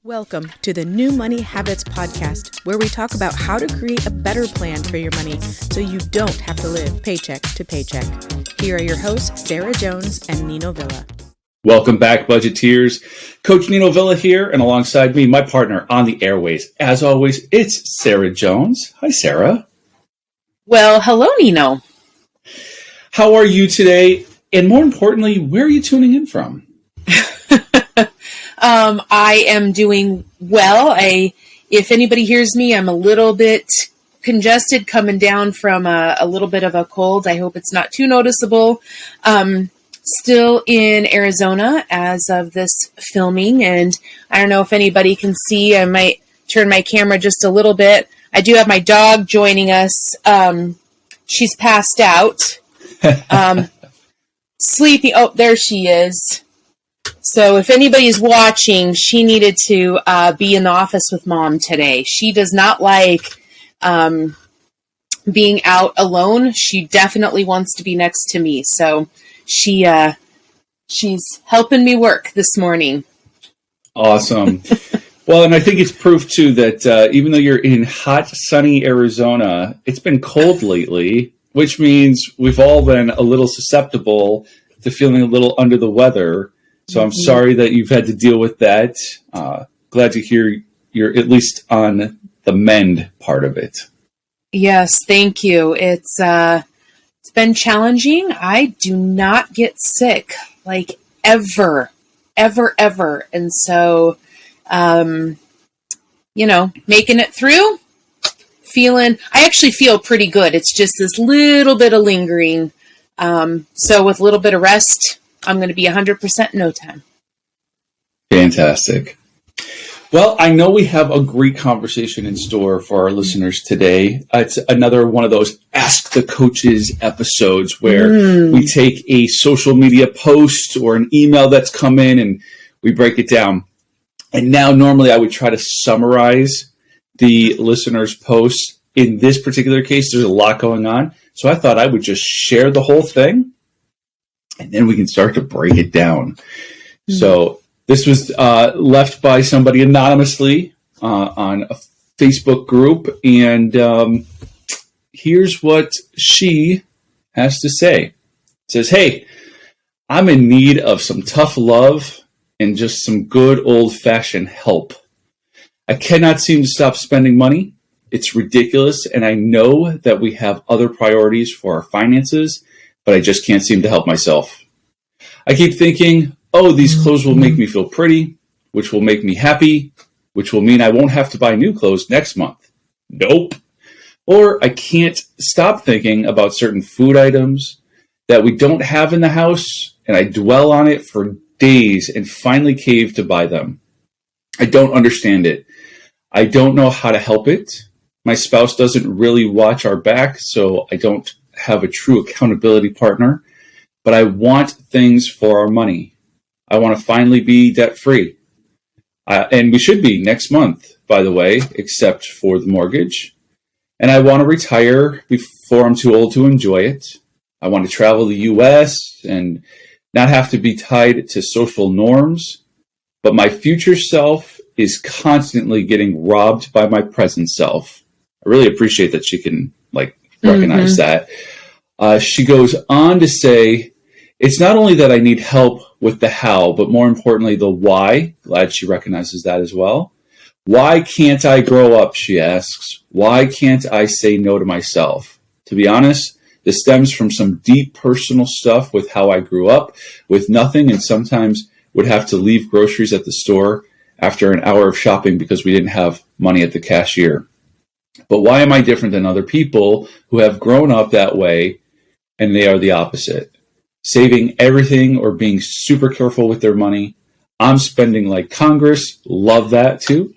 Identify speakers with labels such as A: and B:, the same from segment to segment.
A: Welcome to the New Money Habits podcast, where we talk about how to create a better plan for your money so you don't have to live paycheck to paycheck. Here are your hosts, Sarah Jones and Nino Villa.
B: Welcome back, Budgeteers. Coach Nino Villa here, and alongside me, my partner on the airways. As always, it's Sarah Jones. Hi, Sarah.
C: Well, hello, Nino.
B: How are you today? And more importantly, where are you tuning in from?
C: I am doing well. If anybody hears me, I'm a little bit congested coming down from a little bit of a cold. I hope it's not too noticeable. Still in Arizona as of this filming, and I don't know if anybody can see. I might turn my camera just a little bit. I do have my dog joining us. She's passed out. Sleeping. Oh, there she is. So if anybody's watching, she needed to be in the office with Mom today. She does not like being out alone. She definitely wants to be next to me. So she's helping me work this morning.
B: Awesome. Well, and I think it's proof, too, that even though you're in hot, sunny Arizona, it's been cold lately, which means we've all been a little susceptible to feeling a little under the weather. So I'm sorry that you've had to deal with that. Glad to hear you're at least on the mend part of it.
C: Yes, thank you. It's been challenging. I do not get sick, like ever. And so, making it through, I actually feel pretty good. It's just this little bit of lingering. So with a little bit of rest, I'm going to be 100% in no time.
B: Fantastic. Well, I know we have a great conversation in store for our listeners today. It's another one of those Ask the Coaches episodes where we take a social media post or an email that's come in and we break it down. And now normally I would try to summarize the listener's posts. In this particular case, there's a lot going on. So I thought I would just share the whole thing, and then we can start to break it down. So this was left by somebody anonymously on a Facebook group. And here's what she has to say. It says, "Hey, I'm in need of some tough love and just some good old-fashioned help. I cannot seem to stop spending money. It's ridiculous, and I know that we have other priorities for our finances, but I just can't seem to help myself. I keep thinking, oh, these clothes will make me feel pretty, which will make me happy, which will mean I won't have to buy new clothes next month. Nope. Or I can't stop thinking about certain food items that we don't have in the house, and I dwell on it for days and finally cave to buy them. I don't understand it. I don't know how to help it. My spouse doesn't really watch our back, so I don't have a true accountability partner, but I want things for our money. I want to finally be debt-free. And we should be next month, by the way, except for the mortgage. And I want to retire before I'm too old to enjoy it. I want to travel the U.S. and not have to be tied to social norms. But my future self is constantly getting robbed by my present self." I really appreciate that she can recognize that. She goes on to say, "It's not only that I need help with the how, but more importantly, the why." Glad she recognizes that as well. "Why can't I grow up?" she asks. "Why can't I say no to myself?" To be honest, this stems from some deep personal stuff with how I grew up with nothing, and sometimes would have to leave groceries at the store after an hour of shopping because we didn't have money at the cashier. But why am I different than other people who have grown up that way and they are the opposite? Saving everything or being super careful with their money. I'm spending like Congress. Love that too.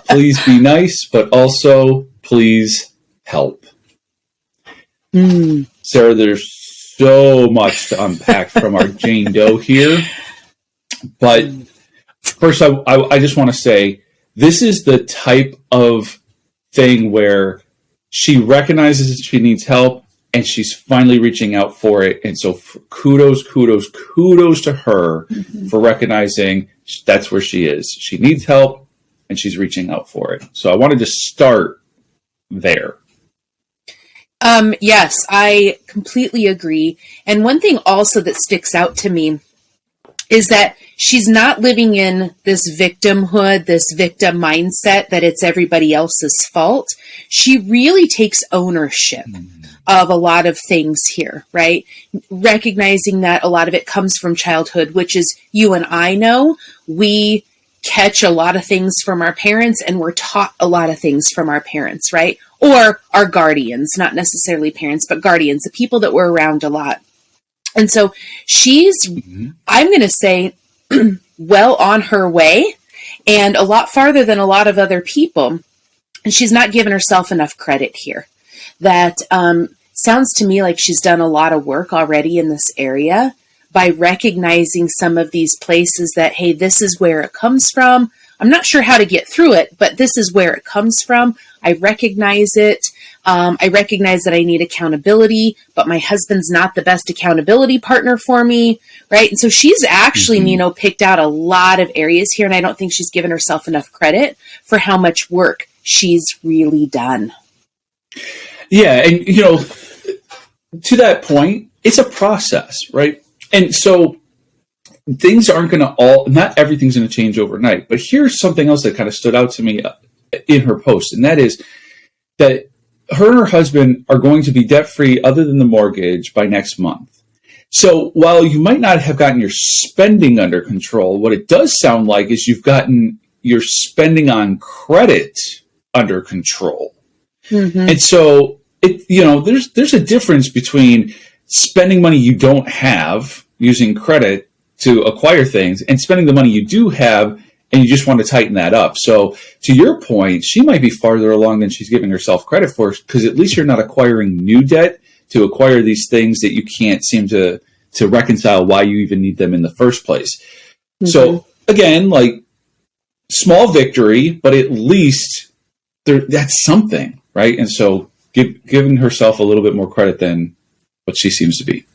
B: Please be nice, but also please help. Sarah, there's so much to unpack from our Jane Doe here. But first, I just want to say this is the type of thing where she recognizes that she needs help and she's finally reaching out for it. And so kudos to her for recognizing that's where she is. She needs help and she's reaching out for it. So I wanted to start there.
C: Yes, I completely agree. And one thing also that sticks out to me is that she's not living in this victimhood, this victim mindset that it's everybody else's fault. She really takes ownership of a lot of things here, right? Recognizing that a lot of it comes from childhood, which is, you and I know, we catch a lot of things from our parents and we're taught a lot of things from our parents, right? Or our guardians, not necessarily parents, but guardians, the people that we're around a lot. And so she's, I'm going to say, well on her way and a lot farther than a lot of other people. And she's not given herself enough credit here. That sounds to me like she's done a lot of work already in this area by recognizing some of these places that, hey, this is where it comes from. I'm not sure how to get through it, but this is where it comes from. I recognize it. I recognize that I need accountability, but my husband's not the best accountability partner for me, right? And so she's actually, picked out a lot of areas here, and I don't think she's given herself enough credit for how much work she's really done.
B: Yeah, and, to that point, it's a process, right? And so things aren't going to not everything's going to change overnight. But here's something else that kind of stood out to me in her post, and that is that her and her husband are going to be debt-free other than the mortgage by next month. So while you might not have gotten your spending under control, what it does sound like is you've gotten your spending on credit under control. And so there's a difference between spending money you don't have using credit to acquire things and spending the money you do have and you just want to tighten that up. So to your point, she might be farther along than she's giving herself credit for, because at least you're not acquiring new debt to acquire these things that you can't seem to reconcile why you even need them in the first place. So again, like, small victory, but at least that's something, right? And so giving herself a little bit more credit than what she seems to be.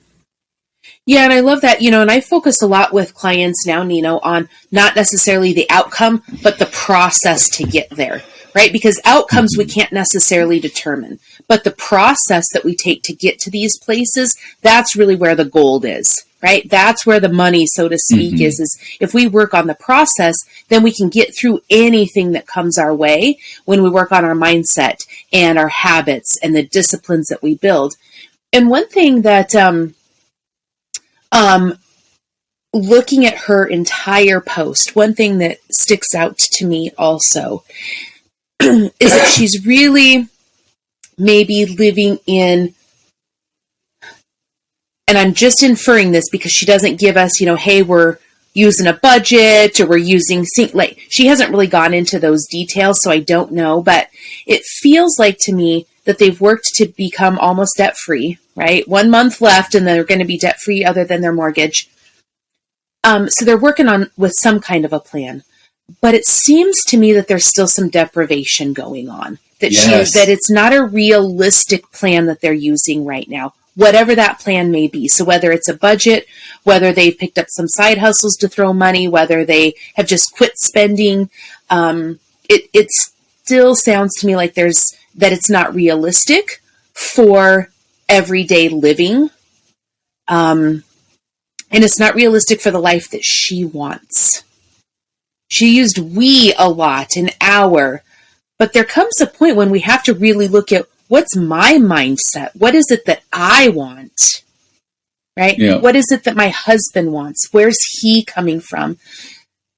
C: Yeah, and I love that, and I focus a lot with clients now, Nino, on not necessarily the outcome, but the process to get there, right? Because outcomes we can't necessarily determine, but the process that we take to get to these places, that's really where the gold is, right? That's where the money, so to speak, is if we work on the process, then we can get through anything that comes our way when we work on our mindset and our habits and the disciplines that we build. And one thing that, looking at her entire post, one thing that sticks out to me also is that she's really maybe living in, and I'm just inferring this because she doesn't give us, hey, we're using a budget or we're using like, she hasn't really gone into those details, so I don't know, but it feels like to me that they've worked to become almost debt-free, right? 1 month left and they're going to be debt-free other than their mortgage. So they're working on with some kind of a plan, but it seems to me that there's still some deprivation going on, that that it's not a realistic plan that they're using right now, whatever that plan may be. So whether it's a budget, whether they've picked up some side hustles to throw money, whether they have just quit spending, it still sounds to me like that it's not realistic for everyday living. And it's not realistic for the life that she wants. She used we a lot, an our, but there comes a point when we have to really look at what's my mindset? What is it that I want? Right? Yeah. What is it that my husband wants? Where's he coming from?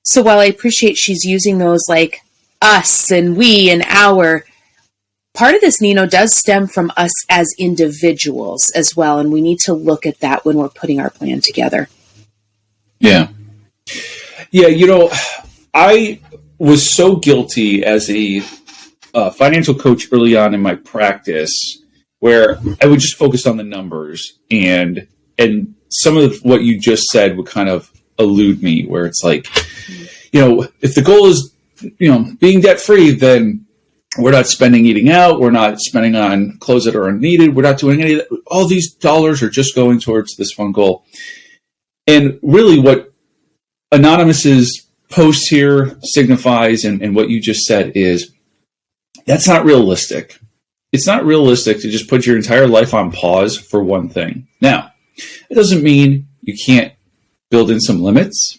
C: So while I appreciate she's using those like us and we and our, part of this, Nino, does stem from us as individuals as well. And we need to look at that when we're putting our plan together.
B: Yeah. Yeah. I was so guilty as a financial coach early on in my practice where I would just focus on the numbers, and some of what you just said would kind of elude me, where it's like, if the goal is, being debt free, then we're not spending eating out. We're not spending on clothes that are unneeded. We're not doing any of that. All these dollars are just going towards this one goal. And really what Anonymous's post here signifies, and what you just said is, that's not realistic. It's not realistic to just put your entire life on pause for one thing. Now, it doesn't mean you can't build in some limits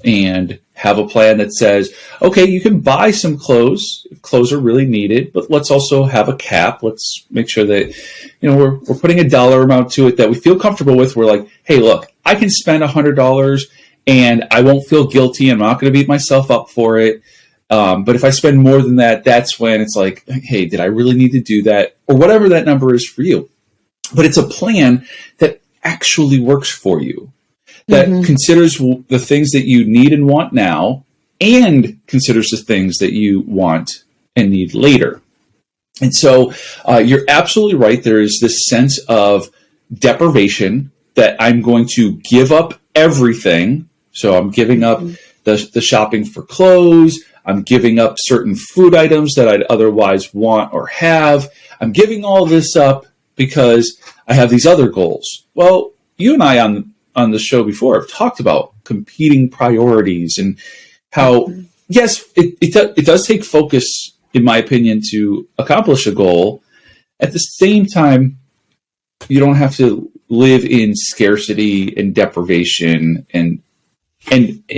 B: and have a plan that says, okay, you can buy some clothes if clothes are really needed, but let's also have a cap. Let's make sure that, we're putting a dollar amount to it that we feel comfortable with. We're like, hey, look, I can spend $100 and I won't feel guilty. I'm not going to beat myself up for it. But if I spend more than that, that's when it's like, hey, did I really need to do that? Or whatever that number is for you. But it's a plan that actually works for you, that considers the things that you need and want now, and considers the things that you want and need later. And so you're absolutely right. There is this sense of deprivation that I'm going to give up everything. So I'm giving up the shopping for clothes. I'm giving up certain food items that I'd otherwise want or have. I'm giving all this up because I have these other goals. Well, you and I on the show before have talked about competing priorities and how, yes, it does take focus, in my opinion, to accomplish a goal. At the same time, you don't have to live in scarcity and deprivation, and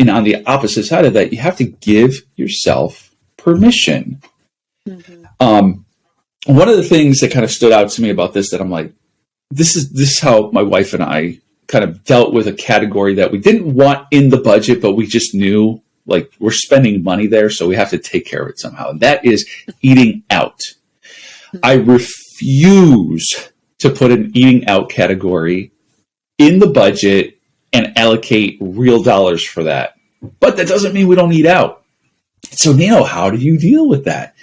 B: on the opposite side of that, you have to give yourself permission. One of the things that kind of stood out to me about this, that I'm like, this is how my wife and I kind of dealt with a category that we didn't want in the budget, but we just knew, like, we're spending money there, so we have to take care of it somehow. And that is eating out. I refuse to put an eating out category in the budget and allocate real dollars for that. But that doesn't mean we don't eat out. So, Nino, how do you deal with that?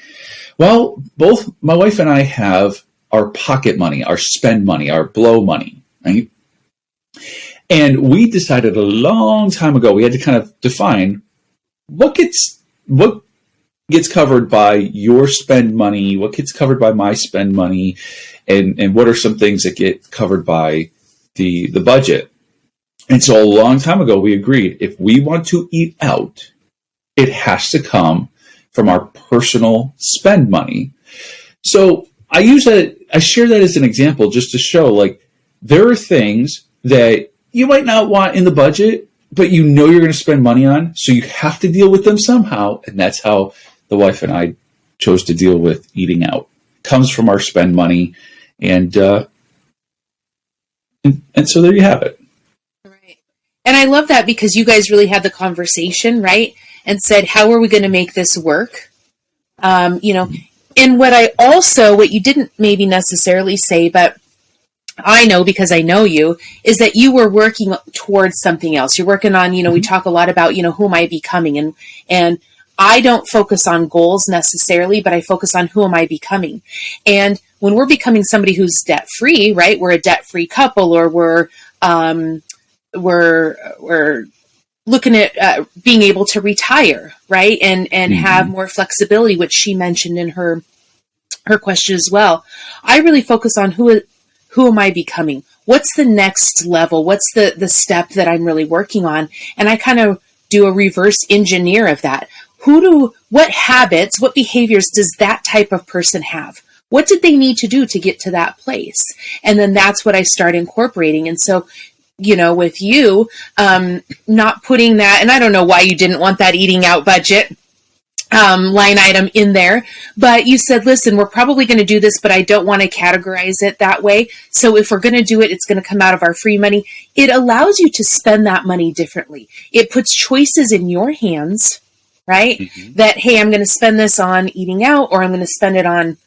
B: Well, both my wife and I have our pocket money, our spend money, our blow money, right? And we decided a long time ago, we had to kind of define what gets covered by your spend money, what gets covered by my spend money, and what are some things that get covered by the budget. And so a long time ago, we agreed, if we want to eat out, it has to come from our personal spend money. So I share that as an example just to show, like, there are things that you might not want in the budget, but you're going to spend money on, so you have to deal with them somehow. And that's how the wife and I chose to deal with eating out. It comes from our spend money, and so there you have it.
C: Right. And I love that, because you guys really had the conversation, right? And said, how are we going to make this work? And what you didn't maybe necessarily say, but I know because I know you, is that you were working towards something else. You're working on, we talk a lot about, who am I becoming? And I don't focus on goals necessarily, but I focus on who am I becoming? And when we're becoming somebody who's debt-free, right? We're a debt-free couple, or we're looking at being able to retire, right? And have more flexibility, which she mentioned in her question as well. I really focus on who am I becoming? What's the next level? What's the step that I'm really working on? And I kind of do a reverse engineer of that. What habits, what behaviors does that type of person have? What did they need to do to get to that place? And then that's what I start incorporating. And so, with you, not putting that, and I don't know why you didn't want that eating out budget line item in there, but you said, listen, we're probably going to do this, but I don't want to categorize it that way. So if we're going to do it, it's going to come out of our free money. It allows you to spend that money differently. It puts choices in your hands, right? That, hey, I'm going to spend this on eating out, or I'm going to spend it on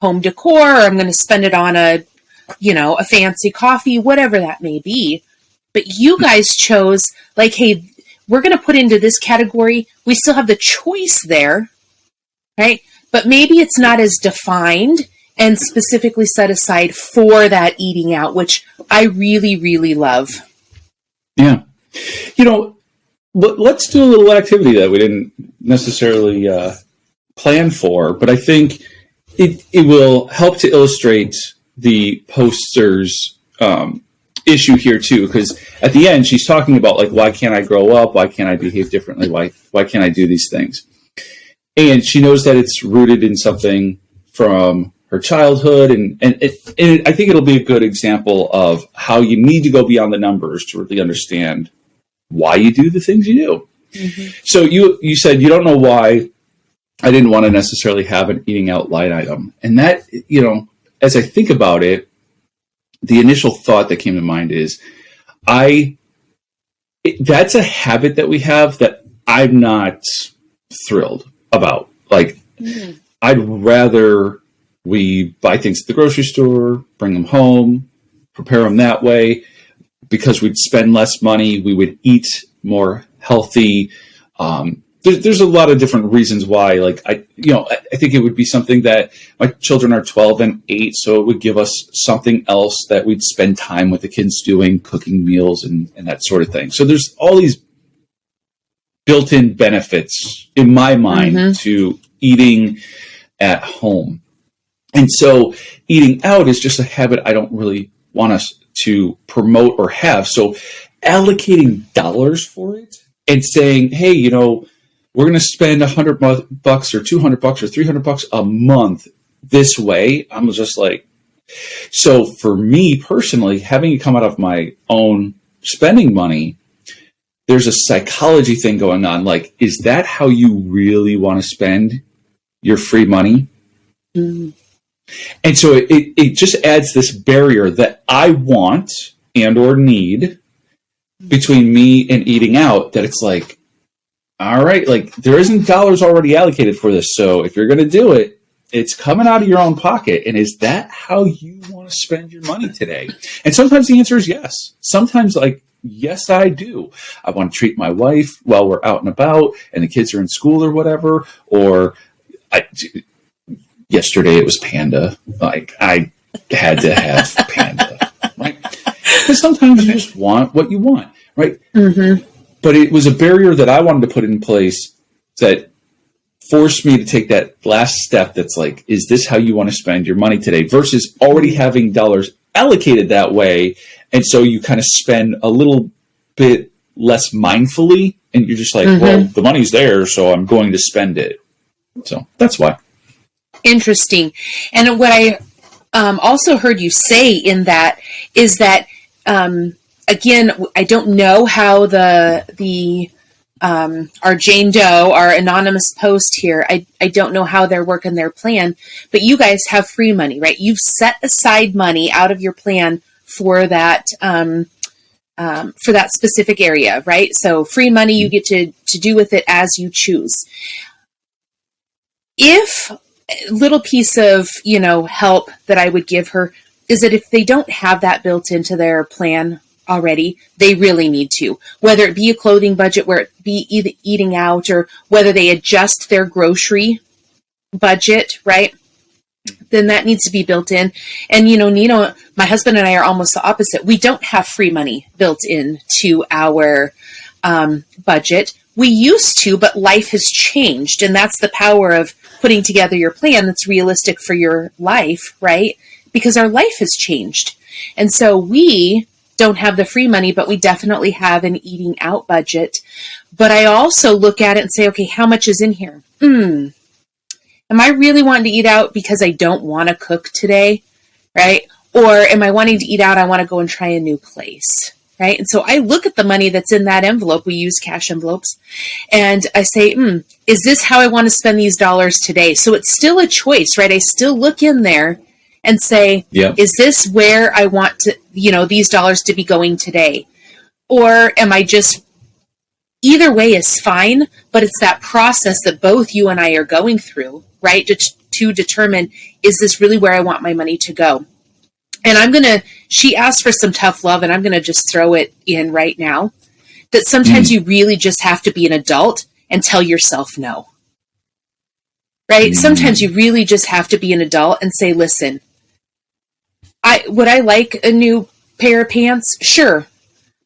C: home decor, or I'm going to spend it on a fancy coffee, whatever that may be. But you guys chose, like, hey, we're going to put into this category. We still have the choice there, right? But maybe it's not as defined and specifically set aside for that eating out, which I really, really love.
B: Yeah. Let's do a little activity that we didn't necessarily plan for, but I think it will help to illustrate the poster's issue here too, because at the end she's talking about like, why can't I grow up? Why can't I behave differently? Why can't I do these things? And she knows that it's rooted in something from her childhood, and I think it'll be a good example of how you need to go beyond the numbers to really understand why you do the things you do. Mm-hmm. So you said you don't know why I didn't want to necessarily have an eating out line item. And that, as I think about it, the initial thought that came to mind is that's a habit that we have that I'm not thrilled about. Like, I'd rather we buy things at the grocery store, bring them home, prepare them that way, because we'd spend less money, we would eat more healthy. There's a lot of different reasons why. Like, I think it would be something that my children are 12 and 8, so it would give us something else that we'd spend time with the kids doing, cooking meals and that sort of thing. So there's all these built-in benefits in my mind to eating at home. And so eating out is just a habit I don't really want us to promote or have. So allocating dollars for it and saying, hey, we're going to spend $100 or $200 or $300 a month this way. I'm just like, so for me personally, having it come out of my own spending money, there's a psychology thing going on. Like, is that how you really want to spend your free money? Mm-hmm. And so it just adds this barrier that I want and or need between me and eating out, that it's like, all right, like there isn't dollars already allocated for this. So if you're going to do it, it's coming out of your own pocket. And is that how you want to spend your money today? And sometimes the answer is yes. Sometimes, like, yes, I do. I want to treat my wife while we're out and about and the kids are in school or whatever. Or yesterday it was Panda. Like, I had to have Panda, right? Because sometimes you just want what you want, right? Mm-hmm. But it was a barrier that I wanted to put in place that forced me to take that last step. That's like, is this how you want to spend your money today? Versus already having dollars allocated that way. And so you kind of spend a little bit less mindfully, and you're just like, well, the money's there, so I'm going to spend it. So that's why.
C: Interesting. And what I also heard you say in that is that, again, I don't know how our Jane Doe, our anonymous post here, I don't know how they're working their plan, but you guys have free money, right? You've set aside money out of your plan for that specific area, right? So free money, you get to do with it as you choose. If a little piece of, help that I would give her is that if they don't have that built into their plan already, they really need to, whether it be a clothing budget, where it be either eating out, or whether they adjust their grocery budget, right? Then that needs to be built in. And, Nino, my husband and I are almost the opposite. We don't have free money built into our budget. We used to, but life has changed. And that's the power of putting together your plan that's realistic for your life, right? Because our life has changed. And so we don't have the free money, but we definitely have an eating out budget. But I also look at it and say, okay, how much is in here? Am I really wanting to eat out because I don't want to cook today, right? Or am I wanting to eat out, I want to go and try a new place, right? And so I look at the money that's in that envelope. We use cash envelopes. And I say, is this how I want to spend these dollars today? So it's still a choice, right? I still look in there and say, is this where I want to, these dollars to be going today? Or am I just, either way is fine, but it's that process that both you and I are going through, right? To determine, is this really where I want my money to go? And she asked for some tough love, and I'm going to just throw it in right now, that sometimes you really just have to be an adult and tell yourself no, right? Sometimes you really just have to be an adult and say, listen, would I like a new pair of pants? Sure.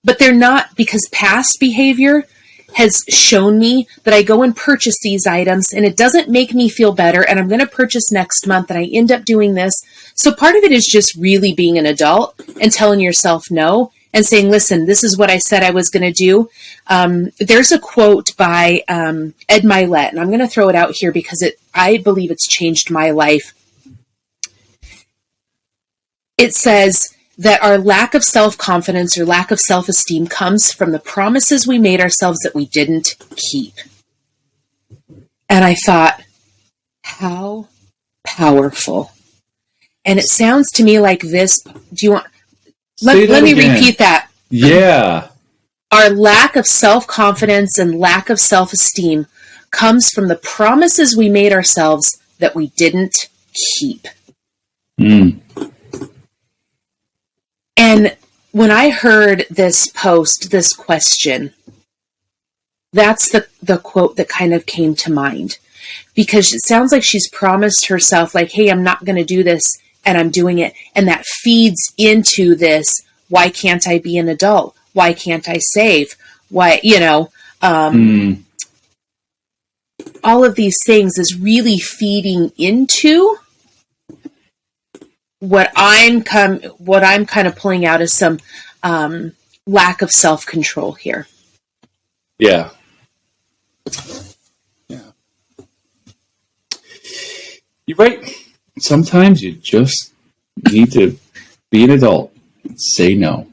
C: But they're not, because past behavior has shown me that I go and purchase these items and it doesn't make me feel better, and I'm going to purchase next month and I end up doing this. So part of it is just really being an adult and telling yourself no and saying, listen, this is what I said I was going to do. There's a quote by Ed Milet, and I'm going to throw it out here because I believe it's changed my life. It says that our lack of self-confidence or lack of self-esteem comes from the promises we made ourselves that we didn't keep. And I thought, how powerful. And it sounds to me like this. Do you want... Let me repeat that.
B: Yeah.
C: Our lack of self-confidence and lack of self-esteem comes from the promises we made ourselves that we didn't keep.
B: Mm.
C: And when I heard this post, this question, that's the quote that kind of came to mind. Because it sounds like she's promised herself, like, hey, I'm not going to do this, and I'm doing it. And that feeds into this, why can't I be an adult? Why can't I save? Why, all of these things is really feeding into what I'm kind of pulling out is some lack of self-control here.
B: Yeah. Yeah. You're right. Sometimes you just need to be an adult and say no.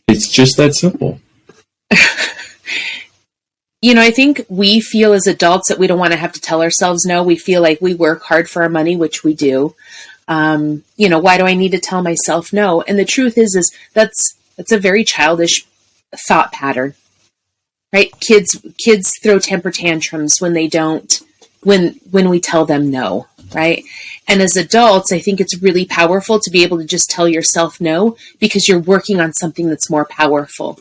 B: It's just that simple.
C: I think we feel as adults that we don't want to have to tell ourselves no. We feel like we work hard for our money, which we do. Why do I need to tell myself no? And the truth is that's a very childish thought pattern, right? Kids throw temper tantrums when they don't, when we tell them no, right? And as adults, I think it's really powerful to be able to just tell yourself no, because you're working on something that's more powerful.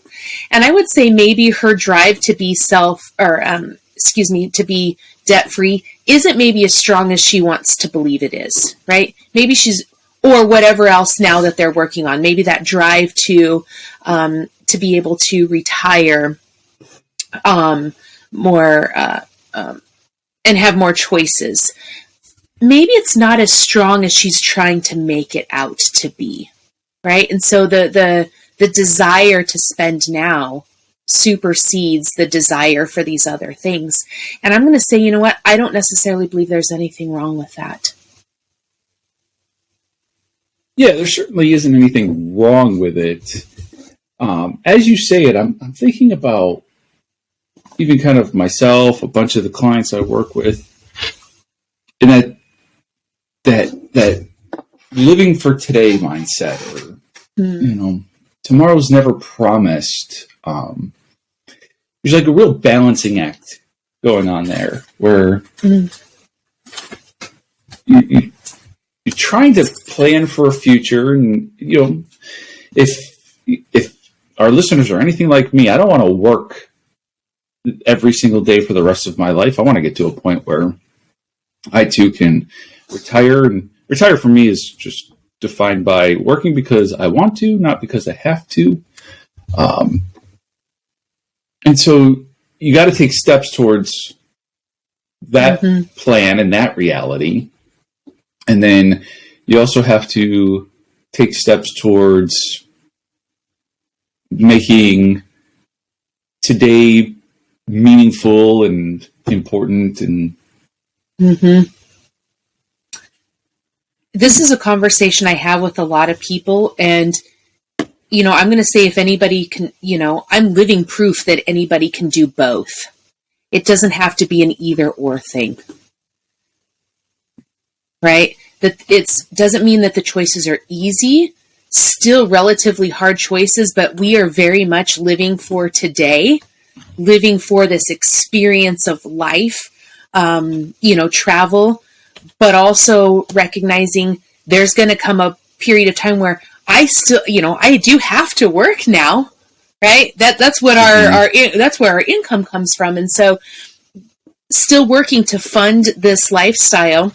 C: And I would say maybe her drive to be to be debt-free isn't maybe as strong as she wants to believe it is, right? Maybe or whatever else now that they're working on. Maybe that drive to be able to retire more and have more choices. Maybe it's not as strong as she's trying to make it out to be, right? And so the desire to spend now supersedes the desire for these other things. And I'm going to say, you know what? I don't necessarily believe there's anything wrong with that.
B: Yeah, there certainly isn't anything wrong with it. As you say it, I'm thinking about even kind of myself, a bunch of the clients I work with, and that living for today mindset, or tomorrow's never promised. There's like a real balancing act going on there, where you're trying to plan for a future, and if our listeners are anything like me, I don't want to work every single day for the rest of my life. I want to get to a point where I too can retire, and retire for me is just defined by working because I want to, not because I have to. And so you got to take steps towards that plan and that reality. And then you also have to take steps towards making today meaningful and important. And this
C: is a conversation I have with a lot of people, and I'm going to say, if anybody can, I'm living proof that anybody can do both. It doesn't have to be an either or thing, right? That doesn't mean that the choices are easy, still relatively hard choices, but we are very much living for today, living for this experience of life, travel, but also recognizing there's going to come a period of time where I still, I do have to work now, right? That's what that's where our income comes from. And so still working to fund this lifestyle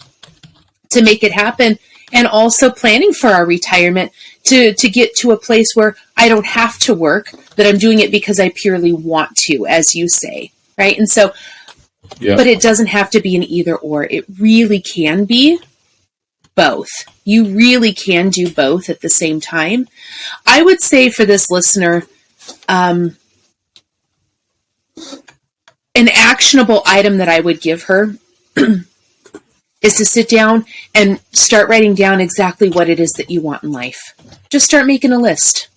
C: to make it happen. and also planning for our retirement to get to a place where I don't have to work, that I'm doing it because I purely want to, as you say, right? And so, but it doesn't have to be an either or. It really can be both. You really can do both at the same time. I would say for this listener, an actionable item that I would give her is to sit down and start writing down exactly what it is that you want in life. Just start making a list.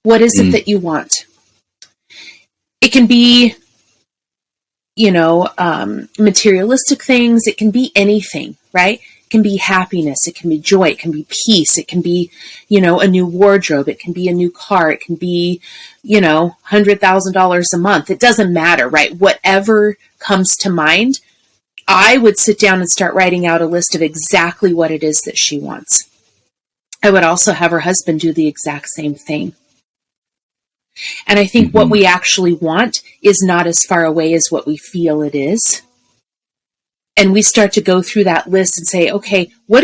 C: What is it that you want? It can be, materialistic things. It can be anything, right? It can be happiness. It can be joy. It can be peace. It can be, a new wardrobe. It can be a new car. It can be, $100,000 a month. It doesn't matter, right? Whatever comes to mind, I would sit down and start writing out a list of exactly what it is that she wants. I would also have her husband do the exact same thing. And I think what we actually want is not as far away as what we feel it is. And we start to go through that list and say, okay, what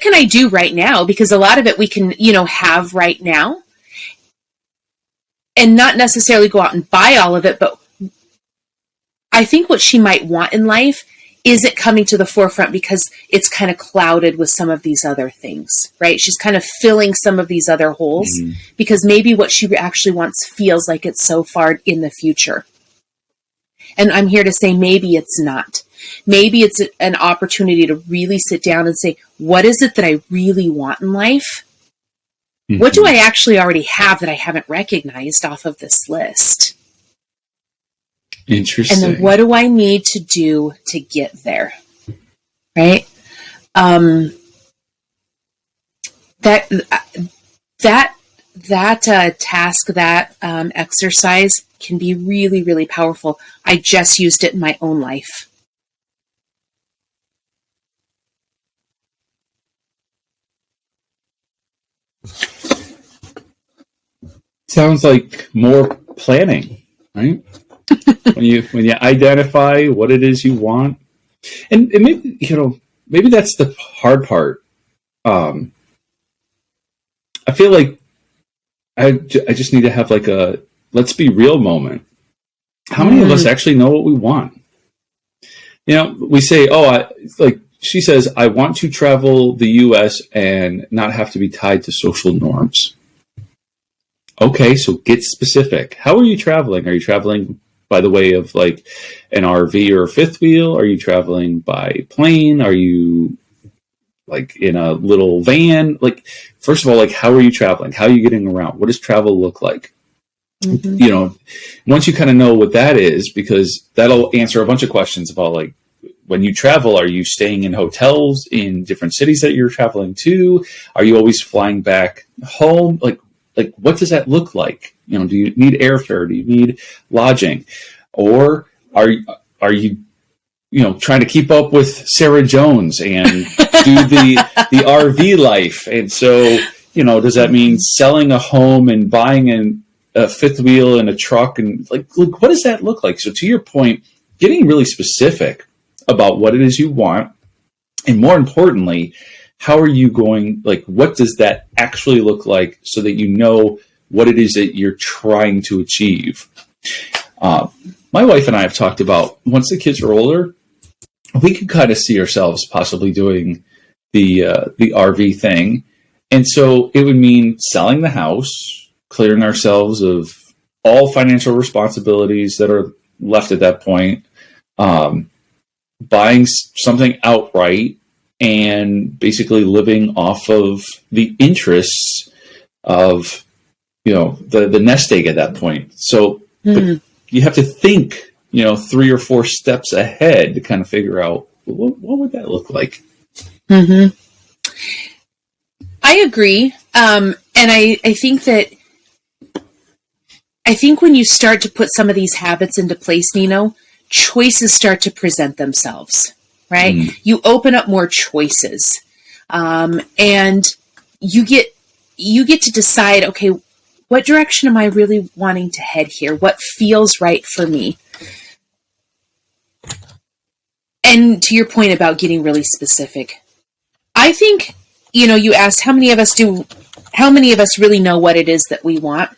C: can I do right now? Because a lot of it we can, have right now, and not necessarily go out and buy all of it. But I think what she might want in life isn't coming to the forefront because it's kind of clouded with some of these other things, right? She's kind of filling some of these other holes because maybe what she actually wants feels like it's so far in the future. And I'm here to say maybe it's not. Maybe it's an opportunity to really sit down and say, what is it that I really want in life? What do I actually already have that I haven't recognized off of this list?
B: Interesting.
C: And then what do I need to do to get there? Right? That task, that exercise can be really, really powerful. I just used it in my own life.
B: Sounds like more planning, right? when you identify what it is you want, and maybe maybe that's the hard part. I feel like I just need to have like a let's be real moment. How many of us actually know what we want? We say, like she says, I want to travel the U.S. and not have to be tied to social norms. Okay, so get specific. How are you traveling? Are you traveling by the way of like an RV or a fifth wheel? Are you traveling by plane? Are you like in a little van? Like, first of all, like, how are you traveling? How are you getting around? What does travel look like? Once you kind of know what that is, because that'll answer a bunch of questions about like, when you travel, are you staying in hotels in different cities that you're traveling to? Are you always flying back home? Like what does that look like? Do you need airfare? Do you need lodging? Or are you trying to keep up with Sarah Jones and do the RV life? And so, does that mean selling a home and buying a fifth wheel and a truck? And like, what does that look like? So to your point, getting really specific about what it is you want, and more importantly, how are you going, like, what does that actually look like so that you know what it is that you're trying to achieve? My wife and I have talked about, once the kids are older, we could kind of see ourselves possibly doing the RV thing. And so it would mean selling the house, clearing ourselves of all financial responsibilities that are left at that point, buying something outright, and basically living off of the interests of, the nest egg at that point. So but you have to think, 3 or 4 steps ahead to kind of figure out what would that look like.
C: I agree. And I think when you start to put some of these habits into place, Nino, choices start to present themselves. Right? You open up more choices. And you get to decide, okay, what direction am I really wanting to head here? What feels right for me? And to your point about getting really specific, I think, you asked how many of us really know what it is that we want?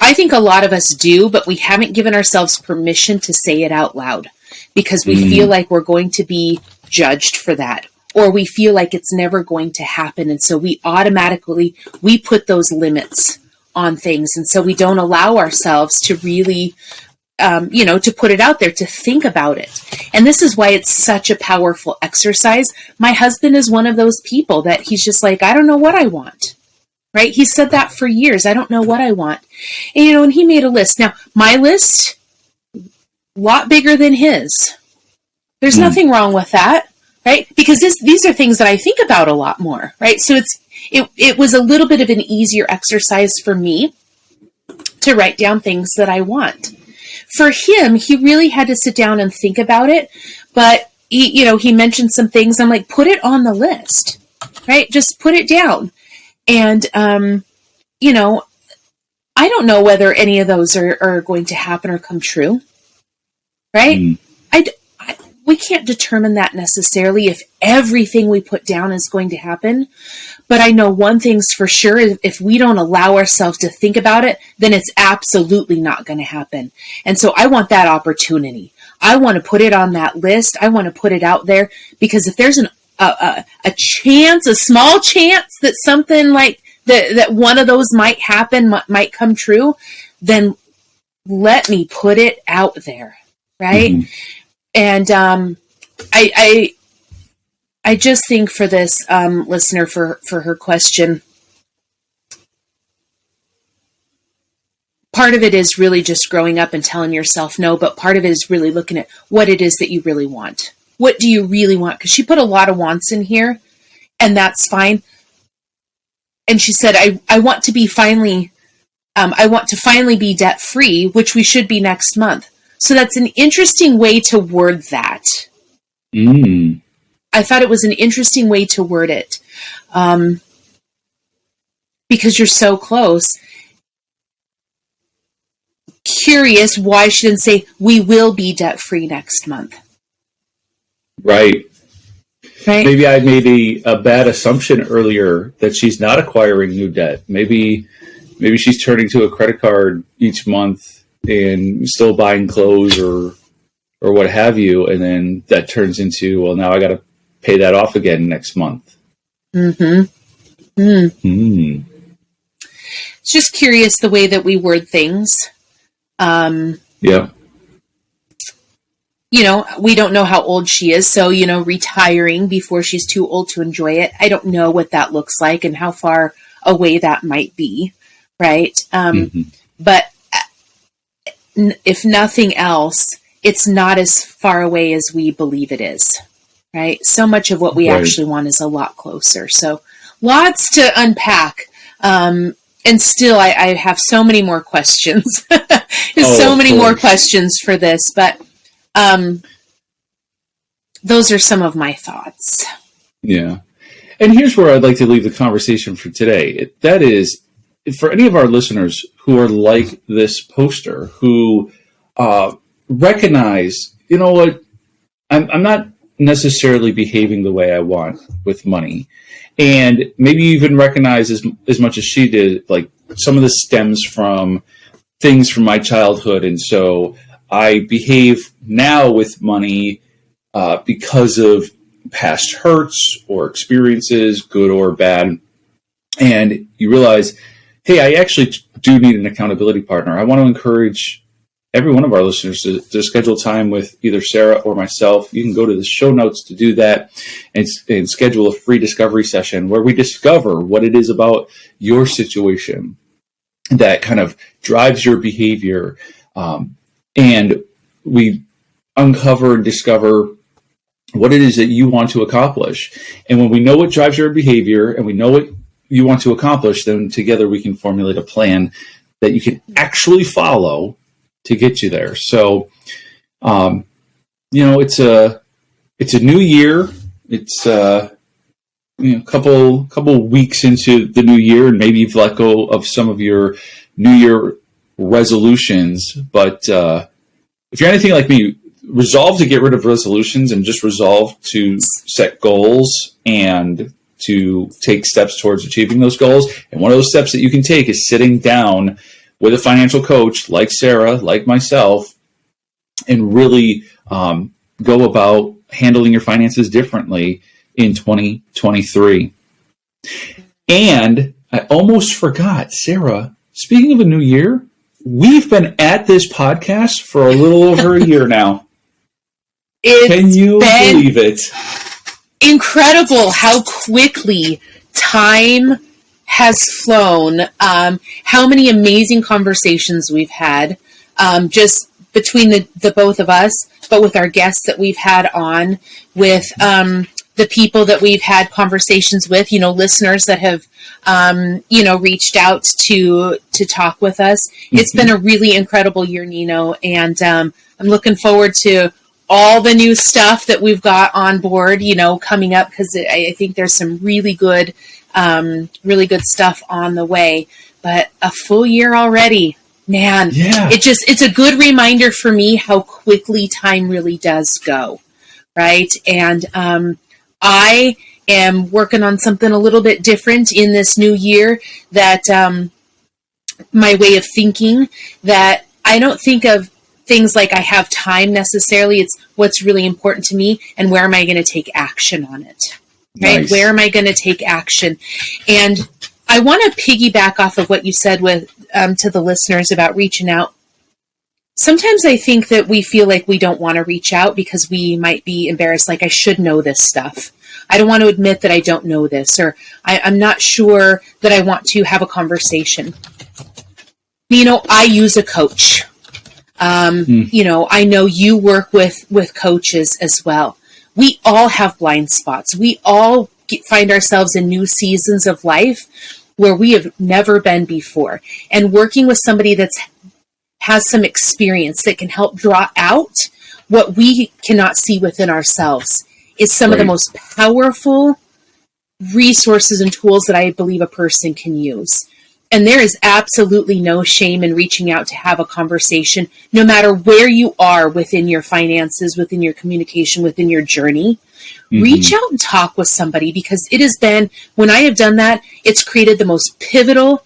C: I think a lot of us do, but we haven't given ourselves permission to say it out loud because we feel like we're going to be judged for that, or we feel like it's never going to happen. And so we put those limits on things. And so we don't allow ourselves to really, to put it out there, to think about it. And this is why it's such a powerful exercise. My husband is one of those people that he's just like, I don't know what I want. Right? He said that for years. I don't know what I want. And, and he made a list. Now, my list, a lot bigger than his. There's nothing wrong with that, right? Because these are things that I think about a lot more, right? So it was a little bit of an easier exercise for me to write down things that I want. For him, he really had to sit down and think about it. But, he mentioned some things. I'm like, put it on the list, right? Just put it down. And, I don't know whether any of those are going to happen or come true, right? We can't determine that necessarily if everything we put down is going to happen. But I know one thing's for sure, if we don't allow ourselves to think about it, then it's absolutely not going to happen. And so I want that opportunity. I want to put it on that list. I want to put it out there, because if there's a small chance that something like that one of those might happen, might come true, then let me put it out there, right? And I just think for this listener, for her question, part of it is really just growing up and telling yourself no, but part of it is really looking at what it is that you really want. What do you really want? Because she put a lot of wants in here, and that's fine. And she said, I want to finally be debt free, which we should be next month. So that's an interesting way to word that. I thought it was an interesting way to word it. Because you're so close. Curious why she didn't say, we will be debt free next month.
B: Right. Maybe I made a bad assumption earlier that she's not acquiring new debt. Maybe she's turning to a credit card each month and still buying clothes or what have you, and then that turns into, well, now I got to pay that off again next month. It's
C: just curious the way that we word things.
B: Yeah.
C: We don't know how old she is, so, retiring before she's too old to enjoy it. I don't know what that looks like and how far away that might be, right? But if nothing else, it's not as far away as we believe it is, right? So much of what we actually want is a lot closer. So lots to unpack. And still, I have so many more questions. More questions for this, but those are some of my thoughts.
B: Yeah. And here's where I'd like to leave the conversation for today. That is, for any of our listeners who are like this poster, who recognize, you know what, I'm not necessarily behaving the way I want with money. And maybe you even recognize as much as she did, like some of this stems from things from my childhood. And so I behave now with money because of past hurts or experiences, good or bad. And you realize, hey, I actually do need an accountability partner. I want to encourage every one of our listeners to schedule time with either Sarah or myself. You can go to the show notes to do that and schedule a free discovery session where we discover what it is about your situation that kind of drives your behavior. And we uncover and discover what it is that you want to accomplish. And when we know what drives your behavior and we know what you want to accomplish, then together we can formulate a plan that you can actually follow to get you there. So, it's a new year. It's a couple weeks into the new year, and maybe you've let go of some of your New Year resolutions. But if you're anything like me, resolve to get rid of resolutions and just resolve to set goals and to take steps towards achieving those goals. And one of those steps that you can take is sitting down with a financial coach like Sarah, like myself, and really go about handling your finances differently in 2023. And I almost forgot, Sarah, speaking of a new year, we've been at this podcast for a little over a year now. Can you believe it?
C: Incredible how quickly time has flown. How many amazing conversations we've had, just between the both of us, but with our guests that we've had on, with the people that we've had conversations with, listeners that have, reached out to talk with us. Mm-hmm. It's been a really incredible year, Nino, and I'm looking forward to all the new stuff that we've got on board, coming up, because I think there's some really good stuff on the way. But a full year already, man, yeah. It's a good reminder for me how quickly time really does go, right? And I am working on something a little bit different in this new year, that my way of thinking, that I don't think of things like I have time necessarily. It's what's really important to me and where am I going to take action on it, right? Nice. Where am I going to take action? And I want to piggyback off of what you said with to the listeners about reaching out. Sometimes I think that we feel like we don't want to reach out because we might be embarrassed, like I should know this stuff. I don't want to admit that I don't know this, or I'm not sure that I want to have a conversation. I use a coach. I know you work with coaches as well. We all have blind spots. We all find ourselves in new seasons of life where we have never been before. And working with somebody that has some experience that can help draw out what we cannot see within ourselves is some of the most powerful resources and tools that I believe a person can use. And there is absolutely no shame in reaching out to have a conversation, no matter where you are within your finances, within your communication, within your journey. Mm-hmm. Reach out and talk with somebody, because it has been, when I have done that, it's created the most pivotal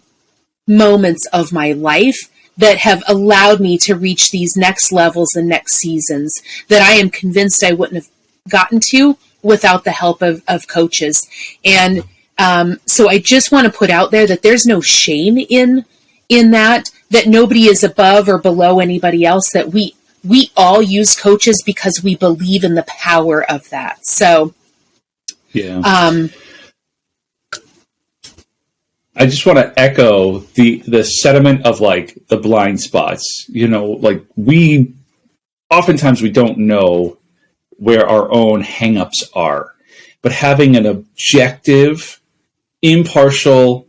C: moments of my life that have allowed me to reach these next levels and next seasons that I am convinced I wouldn't have gotten to without the help of coaches. And so I just want to put out there that there's no shame in that nobody is above or below anybody else, that we all use coaches because we believe in the power of that. So,
B: yeah. I just want to echo the sentiment of like the blind spots, like oftentimes we don't know where our own hangups are, but having an objective, impartial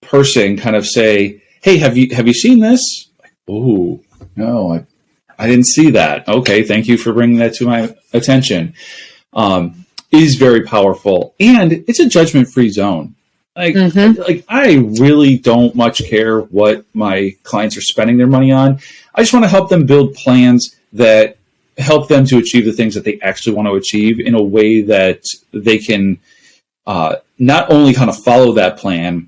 B: person kind of say, "Hey, have you seen this?" Oh, no, I didn't see that. Okay, thank you for bringing that to my attention. Is very powerful, and it's a judgment-free zone. Like I really don't much care what my clients are spending their money on. I just want to help them build plans that help them to achieve the things that they actually want to achieve in a way that they can not only kind of follow that plan,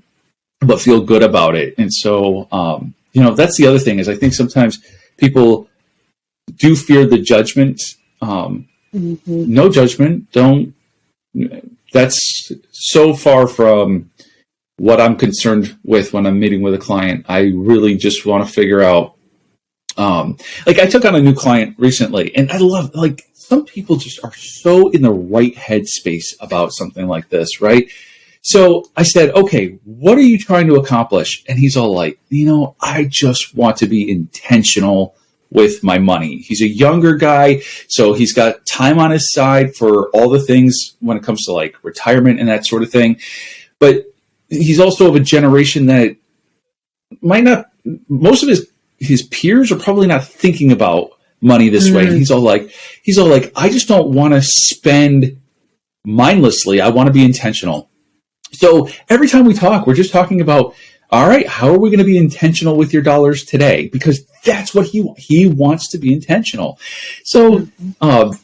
B: but feel good about it. And so, that's the other thing, is I think sometimes people do fear the judgment. No judgment. That's so far from what I'm concerned with when I'm meeting with a client. I really just want to figure out, I took on a new client recently, and I love, some people just are so in the right headspace about something like this, right? So I said, okay, what are you trying to accomplish? And he's all like, I just want to be intentional with my money. He's a younger guy, so he's got time on his side for all the things when it comes to retirement and that sort of thing. But he's also of a generation that might not, most of his peers are probably not thinking about money this way. And he's all like, I just don't want to spend mindlessly. I want to be intentional. So every time we talk, we're just talking about all right, how are we going to be intentional with your dollars today? Because that's what he wants to be intentional. So, and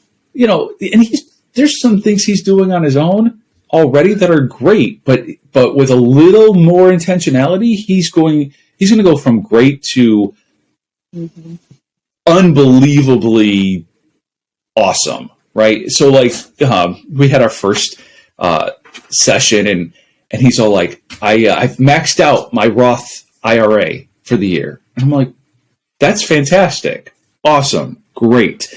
B: there's some things he's doing on his own already that are great, but with a little more intentionality, he's going to go from great to unbelievably awesome, right? So like we had our first session, and he's all like, I've maxed out my Roth IRA for the year. And I'm like, that's fantastic, awesome, great.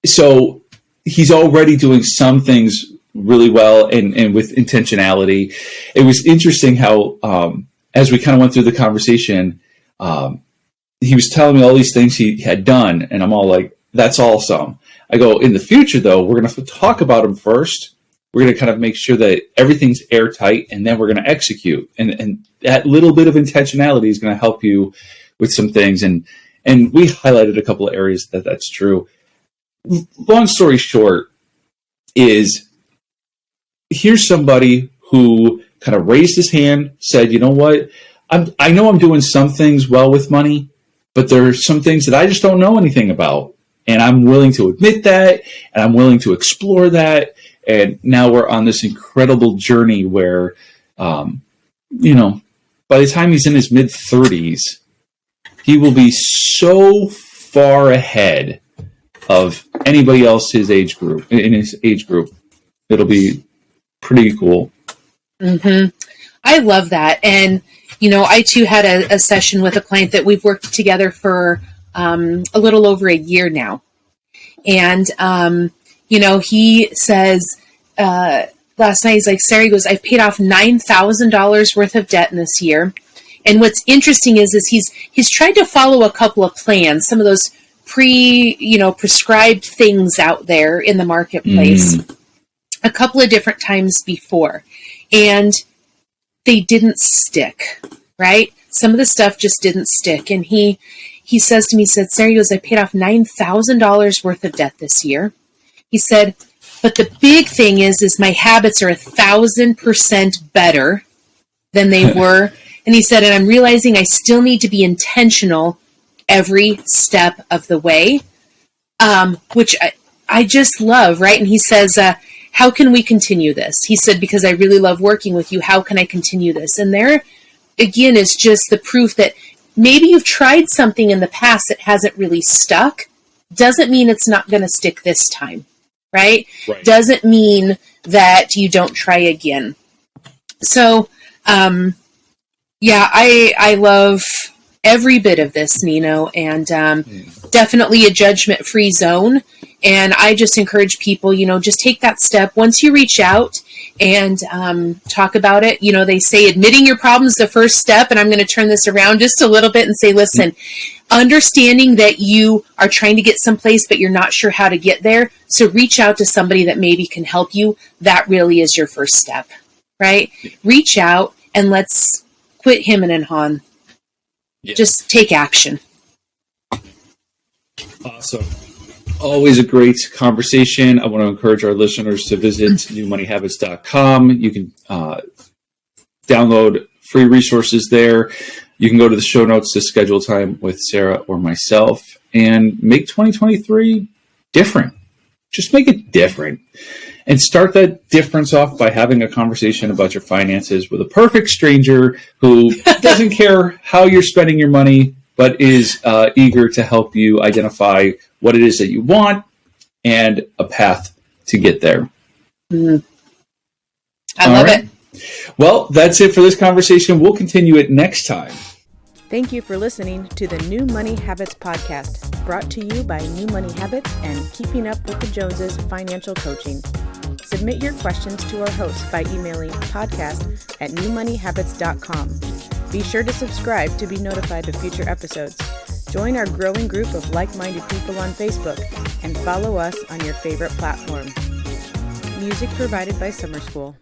B: So he's already doing some things really well and with intentionality. It was interesting how, as we kind of went through the conversation, he was telling me all these things he had done, and I'm all like, that's awesome. I go, in the future, though, we're going to talk about them first. We're going to kind of make sure that everything's airtight, and then we're going to execute. And that little bit of intentionality is going to help you with some things. And we highlighted a couple of areas that's true. Long story short is, here's somebody who kind of raised his hand, said, you know what, I know I'm doing some things well with money, but there are some things that I just don't know anything about. And I'm willing to admit that, and I'm willing to explore that. And now we're on this incredible journey where, by the time he's in his mid-30s, he will be so far ahead of anybody else in his age group. It'll be pretty cool.
C: Mm-hmm. I love that. And, I too had a session with a client that we've worked together for a little over a year now. And, he says, last night, he's like, Sarah, he goes, I've paid off $9,000 worth of debt in this year. And what's interesting is he's tried to follow a couple of plans, some of those prescribed things out there in the marketplace a couple of different times before. And they didn't stick, right? Some of the stuff just didn't stick. And he says to me, Sarah, he goes, I paid off $9,000 worth of debt this year. He said, but the big thing is my habits are 1,000% better than they were. And he said, and I'm realizing I still need to be intentional every step of the way, which I just love, right? And he says, how can we continue this? He said, because I really love working with you. How can I continue this? And there, again, is just the proof that maybe you've tried something in the past that hasn't really stuck. Doesn't mean it's not going to stick this time, right? Doesn't mean that you don't try again. So, I love every bit of this, Nino, and definitely a judgment-free zone. And I just encourage people, just take that step. Once you reach out and talk about it, they say admitting your problem is the first step. And I'm going to turn this around just a little bit and say, listen, understanding that you are trying to get someplace, but you're not sure how to get there. So reach out to somebody that maybe can help you. That really is your first step, right? Reach out and let's quit hemming and hawing. Yeah. Just take action.
B: Awesome. Always a great conversation. I want to encourage our listeners to visit newmoneyhabits.com. You can download free resources there. You can go to the show notes to schedule time with Sarah or myself and make 2023 different. Just make it different. And start that difference off by having a conversation about your finances with a perfect stranger who doesn't care how you're spending your money, but is eager to help you identify what it is that you want and a path to get there.
C: I love it.
B: Well, that's it for this conversation. We'll continue it next time.
A: Thank you for listening to the New Money Habits podcast, brought to you by New Money Habits and Keeping Up with the Joneses Financial Coaching. Submit your questions to our host by emailing podcast@newmoneyhabits.com. Be sure to subscribe to be notified of future episodes. Join our growing group of like-minded people on Facebook and follow us on your favorite platform. Music provided by Summer School.